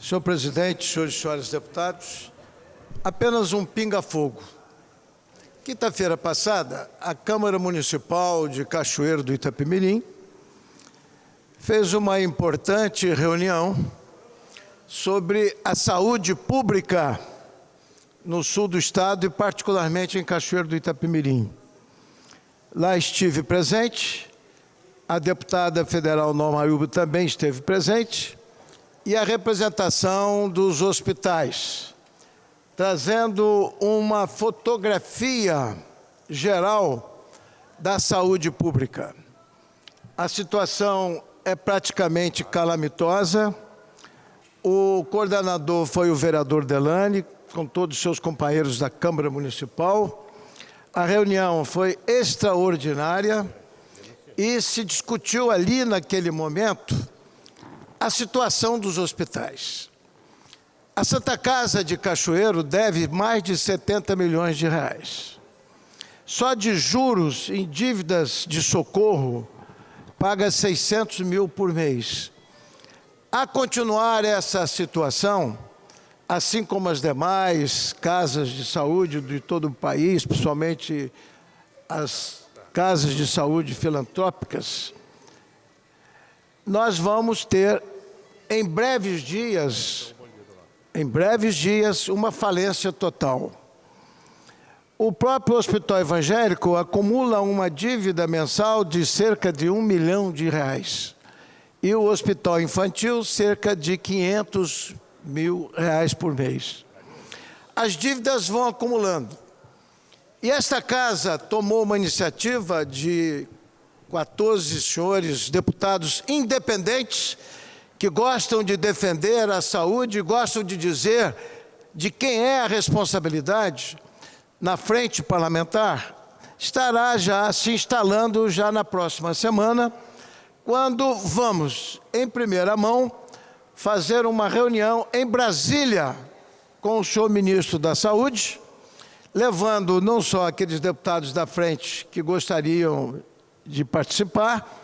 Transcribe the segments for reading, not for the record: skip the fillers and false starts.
Senhor presidente, senhores e senhoras deputados, apenas um pinga-fogo. Quinta-feira passada, a Câmara Municipal de Cachoeiro do Itapemirim fez uma importante reunião sobre a saúde pública no sul do estado e particularmente em Cachoeiro do Itapemirim. Lá estive presente, a deputada federal Norma Ayubo também esteve presente, e a representação dos hospitais, trazendo uma fotografia geral da saúde pública. A situação é praticamente calamitosa. O coordenador foi o vereador Delane, com todos os seus companheiros da Câmara Municipal. A reunião foi extraordinária e se discutiu ali, naquele momento, a situação dos hospitais. A Santa Casa de Cachoeiro deve mais de 70 milhões de reais. Só de juros em dívidas de socorro, paga 600 mil por mês. A continuar essa situação, assim como as demais casas de saúde de todo o país, principalmente as casas de saúde filantrópicas, nós vamos ter, em breves dias, uma falência total. O próprio Hospital Evangélico acumula uma dívida mensal de cerca de R$1 milhão. E o Hospital Infantil, cerca de R$500 mil por mês. As dívidas vão acumulando. E esta casa tomou uma iniciativa de 14 senhores deputados independentes que gostam de defender a saúde, gostam de dizer de quem é a responsabilidade na frente parlamentar, estará já se instalando já na próxima semana, quando vamos, em primeira mão, fazer uma reunião em Brasília com o senhor ministro da Saúde, levando não só aqueles deputados da frente que gostariam de participar,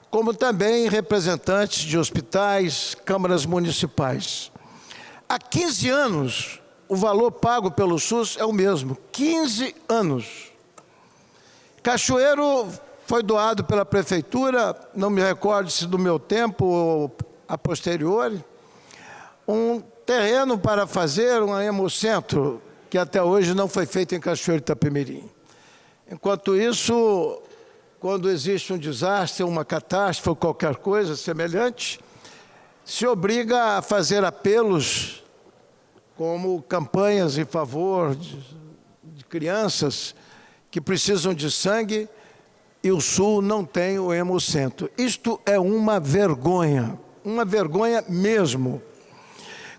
como também representantes de hospitais, câmaras municipais. Há 15 anos, o valor pago pelo SUS é o mesmo, 15 anos. Cachoeiro foi doado pela prefeitura, não me recordo se do meu tempo ou a posteriori, um terreno para fazer um hemocentro, que até hoje não foi feito em Cachoeiro do Itapemirim. Enquanto isso, quando existe um desastre, uma catástrofe ou qualquer coisa semelhante, se obriga a fazer apelos como campanhas em favor de crianças que precisam de sangue e o Sul não tem o hemocentro. Isto é uma vergonha mesmo.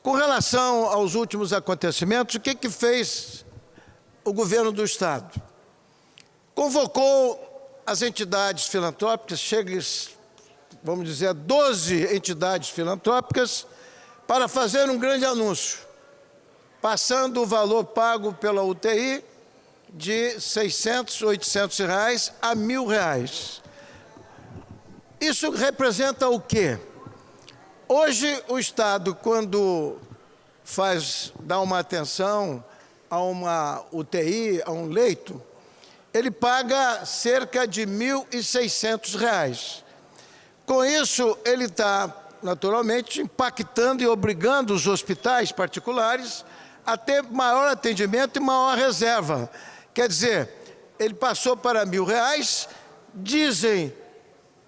Com relação aos últimos acontecimentos, o que fez o governo do Estado? Convocou as entidades filantrópicas, chega, vamos dizer, 12 entidades filantrópicas, para fazer um grande anúncio, passando o valor pago pela UTI de 600, 800 reais a R$1.000. Isso representa o quê? Hoje, o Estado, quando dá uma atenção a uma UTI, a um leito, ele paga cerca de R$1.600. Com isso, ele está, naturalmente, impactando e obrigando os hospitais particulares a ter maior atendimento e maior reserva. Quer dizer, ele passou para R$1.000, dizem,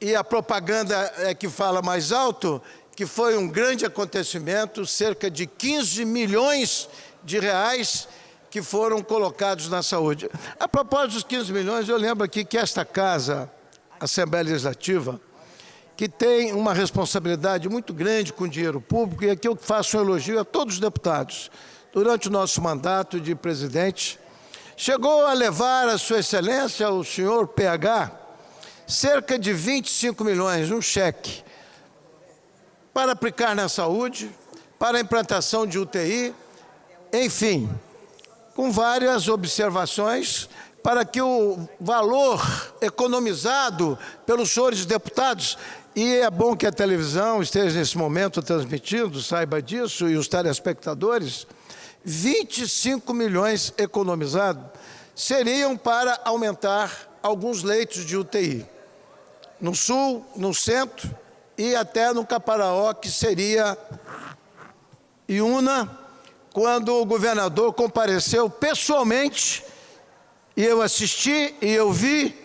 e a propaganda é que fala mais alto, que foi um grande acontecimento, cerca de 15 milhões de reais que foram colocados na saúde. A propósito dos 15 milhões, eu lembro aqui que esta casa, a Assembleia Legislativa, que tem uma responsabilidade muito grande com o dinheiro público, e aqui eu faço um elogio a todos os deputados, durante o nosso mandato de presidente, chegou a levar a Sua Excelência, o senhor PH, cerca de 25 milhões, um cheque, para aplicar na saúde, para a implantação de UTI, enfim, com várias observações, para que o valor economizado pelos senhores deputados E é bom que a televisão esteja nesse momento transmitindo, saiba disso, e os telespectadores, 25 milhões economizados seriam para aumentar alguns leitos de UTI. No sul, no centro e até no Caparaó, que seria Iuna, quando o governador compareceu pessoalmente, e eu assisti e eu vi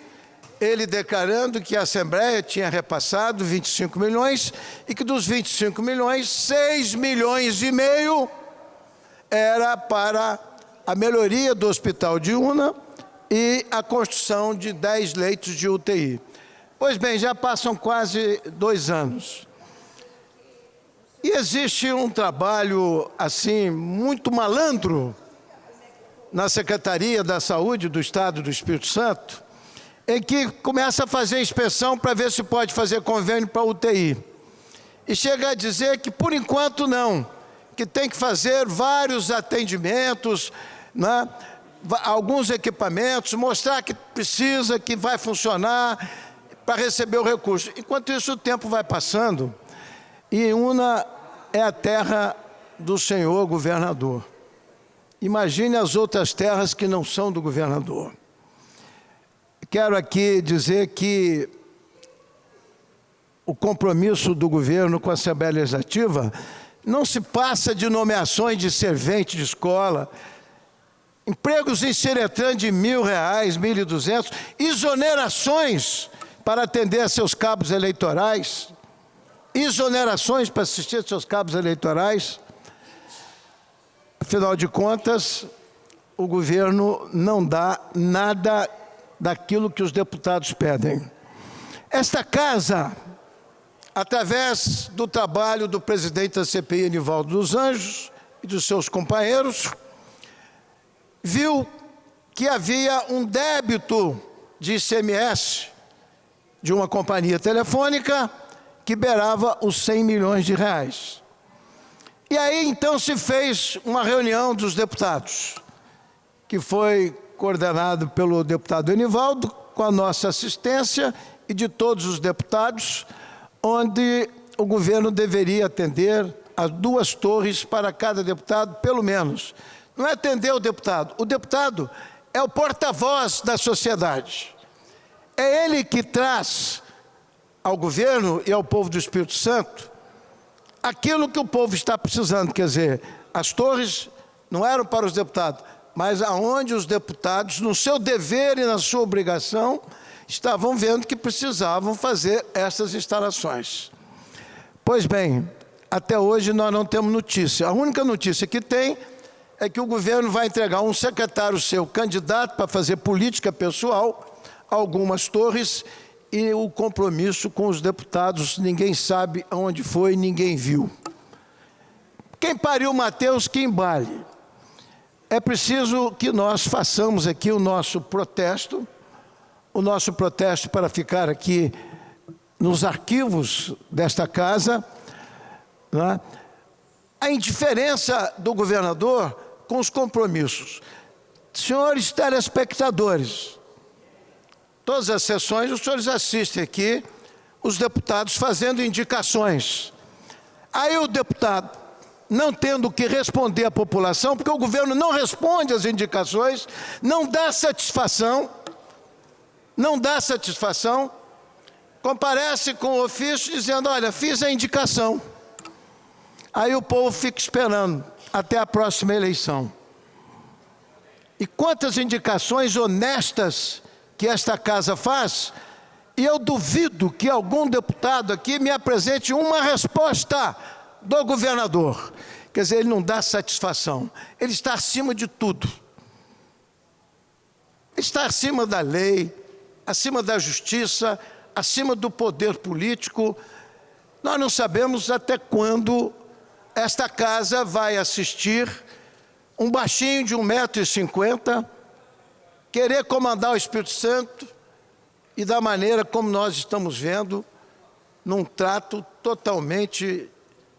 ele declarando que a Assembleia tinha repassado 25 milhões e que dos 25 milhões, 6 milhões e meio era para a melhoria do hospital de Iuna e a construção de 10 leitos de UTI. Pois bem, já passam quase 2 anos. E existe um trabalho, assim, muito malandro na Secretaria da Saúde do Estado do Espírito Santo, em que começa a fazer inspeção para ver se pode fazer convênio para UTI. E chega a dizer que, por enquanto, não, que tem que fazer vários atendimentos, né, alguns equipamentos, mostrar que precisa, que vai funcionar, para receber o recurso. Enquanto isso, o tempo vai passando, e Iuna é a terra do senhor governador. Imagine as outras terras que não são do governador. Quero aqui dizer que o compromisso do governo com a Assembleia Legislativa não se passa de nomeações de servente de escola, empregos em Seretran de R$1.000, 1.200, exonerações para atender a seus cabos eleitorais, exonerações para assistir a seus cabos eleitorais. Afinal de contas, o governo não dá nada daquilo que os deputados pedem. Esta casa, através do trabalho do presidente da CPI, Anivaldo dos Anjos, e dos seus companheiros, viu que havia um débito de ICMS de uma companhia telefônica que beirava os R$100 milhões. E aí, então, se fez uma reunião dos deputados, que foi coordenado pelo deputado Anivaldo, com a nossa assistência e de todos os deputados, onde o governo deveria atender as 2 torres para cada deputado, pelo menos. Não é atender o deputado é o porta-voz da sociedade. É ele que traz ao governo e ao povo do Espírito Santo aquilo que o povo está precisando. Quer dizer, as torres não eram para os deputados, mas aonde os deputados, no seu dever e na sua obrigação, estavam vendo que precisavam fazer essas instalações. Pois bem, até hoje nós não temos notícia. A única notícia que tem é que o governo vai entregar um secretário seu, candidato para fazer política pessoal, algumas torres, e o compromisso com os deputados, ninguém sabe aonde foi, ninguém viu. Quem pariu Mateus, que embale. É preciso que nós façamos aqui o nosso protesto para ficar aqui nos arquivos desta casa, né? A indiferença do governador com os compromissos. Senhores telespectadores, todas as sessões, os senhores assistem aqui, os deputados fazendo indicações. Aí o deputado, não tendo que responder à população, porque o governo não responde às indicações, não dá satisfação, comparece com o ofício dizendo, olha, fiz a indicação. Aí o povo fica esperando até a próxima eleição. E quantas indicações honestas que esta casa faz, e eu duvido que algum deputado aqui me apresente uma resposta do governador. Quer dizer, ele não dá satisfação, ele está acima de tudo. Ele está acima da lei, acima da justiça, acima do poder político. Nós não sabemos até quando esta casa vai assistir um baixinho de 1,50 m querer comandar o Espírito Santo e da maneira como nós estamos vendo, num trato totalmente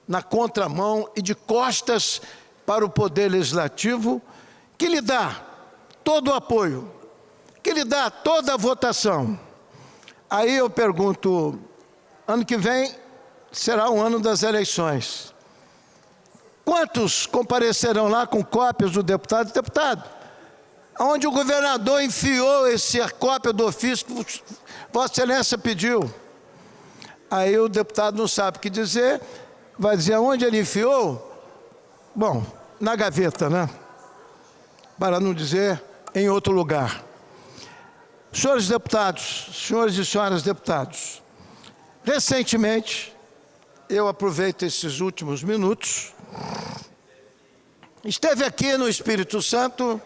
na contramão e de costas para o Poder Legislativo, que lhe dá todo o apoio, que lhe dá toda a votação. Aí eu pergunto Ano que vem será o ano das eleições. Quantos comparecerão lá com cópias do deputado e deputado? Onde o governador enfiou essa cópia do ofício que Vossa Excelência pediu. Aí o deputado não sabe o que dizer, vai dizer aonde ele enfiou? Bom, na gaveta, né? Para não dizer em outro lugar. Senhores deputados, senhores e senhoras deputados, recentemente, eu aproveito esses últimos minutos, esteve aqui no Espírito Santo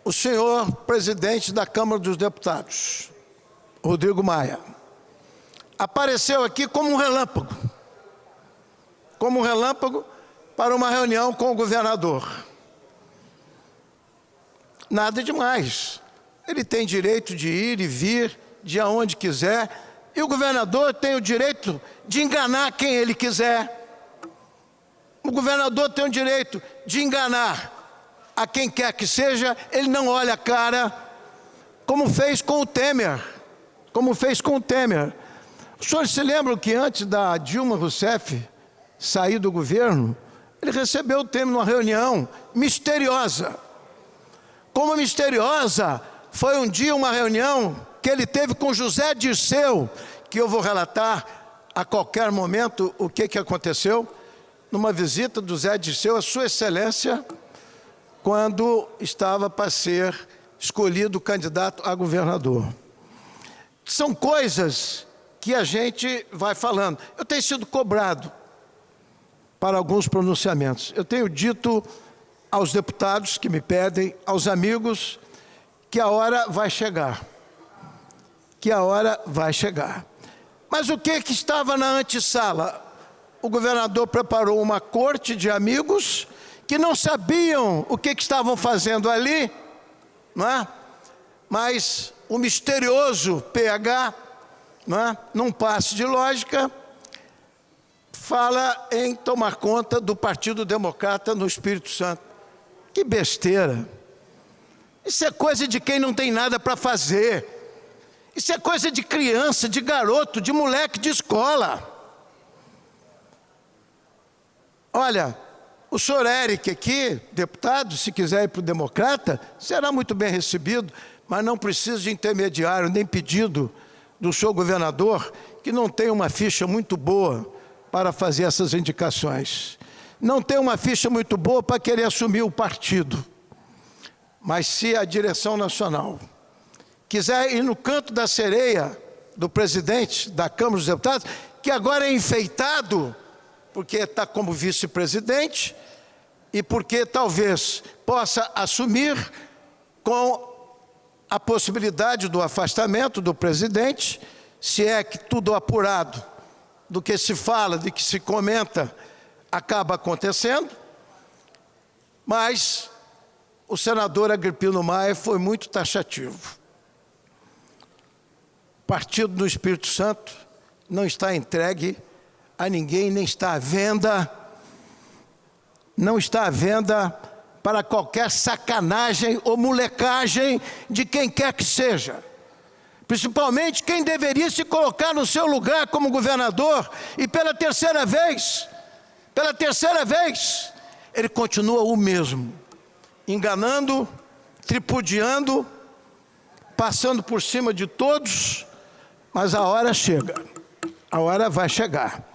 o senhor presidente da Câmara dos Deputados, Rodrigo Maia. Apareceu aqui como um relâmpago para uma reunião com o governador. Nada demais. Ele tem direito de ir e vir de aonde quiser, e o governador tem o direito de enganar quem ele quiser. O governador tem o direito de enganar a quem quer que seja, ele não olha a cara, como fez com o Temer. Os senhores se lembram que antes da Dilma Rousseff sair do governo, ele recebeu o Temer numa reunião misteriosa. Como misteriosa foi um dia uma reunião que ele teve com José Dirceu, que eu vou relatar a qualquer momento o que aconteceu, numa visita do José Dirceu a Sua Excelência, quando estava para ser escolhido candidato a governador. São coisas que a gente vai falando. Eu tenho sido cobrado para alguns pronunciamentos. Eu tenho dito aos deputados que me pedem, aos amigos, que a hora vai chegar. Mas o que estava na antessala? O governador preparou uma corte de amigos que não sabiam o que estavam fazendo ali, não é? Mas o misterioso PH, não é? Num passe de lógica, fala em tomar conta do Partido Democrata no Espírito Santo. Que besteira! Isso é coisa de quem não tem nada para fazer. Isso é coisa de criança, de garoto, de moleque de escola. Olha, o senhor Eric aqui, deputado, se quiser ir para o Democrata, será muito bem recebido, mas não precisa de intermediário, nem pedido do senhor governador, que não tem uma ficha muito boa para fazer essas indicações. Não tem uma ficha muito boa para querer assumir o partido. Mas se a direção nacional quiser ir no canto da sereia do presidente da Câmara dos Deputados, que agora é enfeitado, porque está como vice-presidente e porque talvez possa assumir com a possibilidade do afastamento do presidente, se é que tudo apurado do que se fala, do que se comenta, acaba acontecendo. Mas o senador Agripino Maia foi muito taxativo. O partido do Espírito Santo não está entregue a ninguém, nem está à venda, não está à venda para qualquer sacanagem ou molecagem de quem quer que seja. Principalmente quem deveria se colocar no seu lugar como governador, e pela terceira vez, ele continua o mesmo, enganando, tripudiando, passando por cima de todos, mas a hora chega, a hora vai chegar.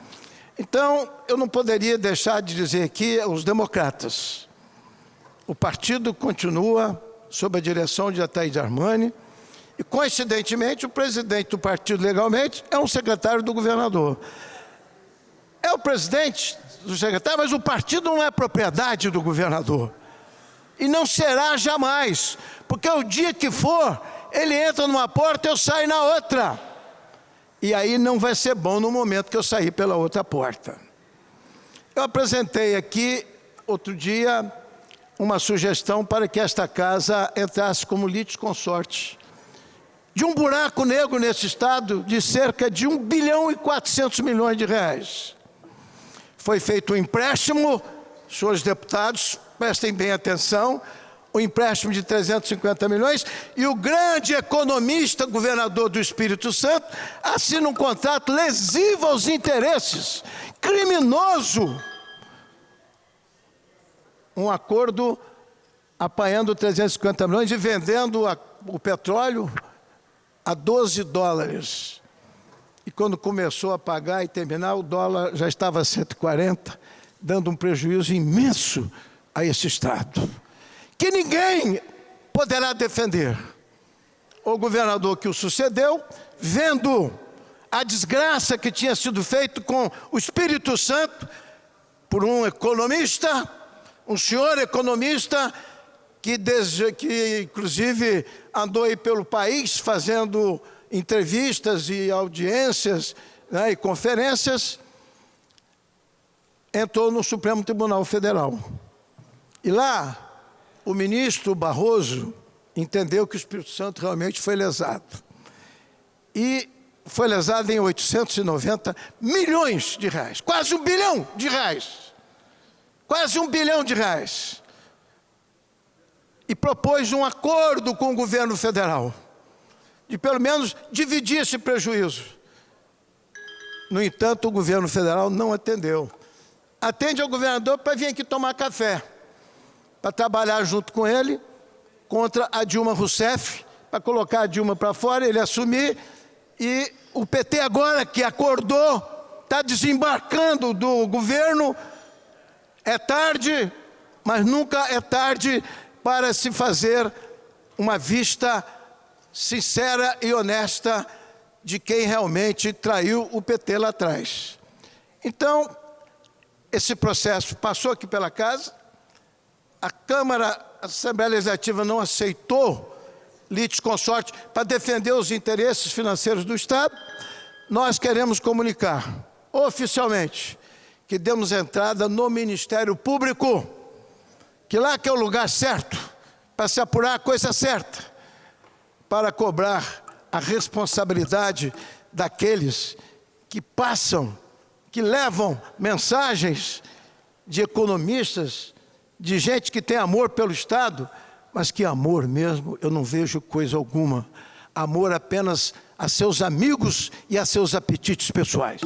Então, eu não poderia deixar de dizer aqui aos democratas, o partido continua sob a direção de Ataíde Armani, e coincidentemente o presidente do partido legalmente é um secretário do governador. É o presidente do secretário, mas o partido não é propriedade do governador. E não será jamais, porque o dia que for, ele entra numa porta e eu saio na outra. E aí não vai ser bom no momento que eu sair pela outra porta. Eu apresentei aqui, outro dia, uma sugestão para que esta casa entrasse como litisconsorte de um buraco negro nesse estado de cerca de 1 bilhão e 400 milhões de reais. Foi feito um empréstimo, senhores deputados, prestem bem atenção, o empréstimo de 350 milhões, e o grande economista, governador do Espírito Santo, assina um contrato lesivo aos interesses, criminoso, um acordo apanhando 350 milhões e vendendo o petróleo a 12 dólares. E quando começou a pagar e terminar, o dólar já estava a 140, dando um prejuízo imenso a esse Estado, que ninguém poderá defender. O governador que o sucedeu, vendo a desgraça que tinha sido feita com o Espírito Santo, por um economista, um senhor economista, que inclusive andou aí pelo país fazendo entrevistas e audiências, né, e conferências, entrou no Supremo Tribunal Federal. E lá, o ministro Barroso entendeu que o Espírito Santo realmente foi lesado. E foi lesado em 890 milhões de reais, quase R$1 bilhão. Quase R$1 bilhão. E propôs um acordo com o governo federal, de pelo menos dividir esse prejuízo. No entanto, o governo federal não atendeu. Atende ao governador para vir aqui tomar café, para trabalhar junto com ele contra a Dilma Rousseff, para colocar a Dilma para fora, ele assumir, e o PT agora que acordou, está desembarcando do governo. É tarde, mas nunca é tarde para se fazer uma vista sincera e honesta de quem realmente traiu o PT lá atrás. Então, esse processo passou aqui pela casa, a Câmara, a Assembleia Legislativa não aceitou litisconsorte para defender os interesses financeiros do Estado. Nós queremos comunicar oficialmente que demos entrada no Ministério Público, que lá que é o lugar certo para se apurar a coisa certa, para cobrar a responsabilidade daqueles que passam, que levam mensagens de economistas, de gente que tem amor pelo Estado, mas que amor mesmo eu não vejo coisa alguma. Amor apenas a seus amigos e a seus apetites pessoais.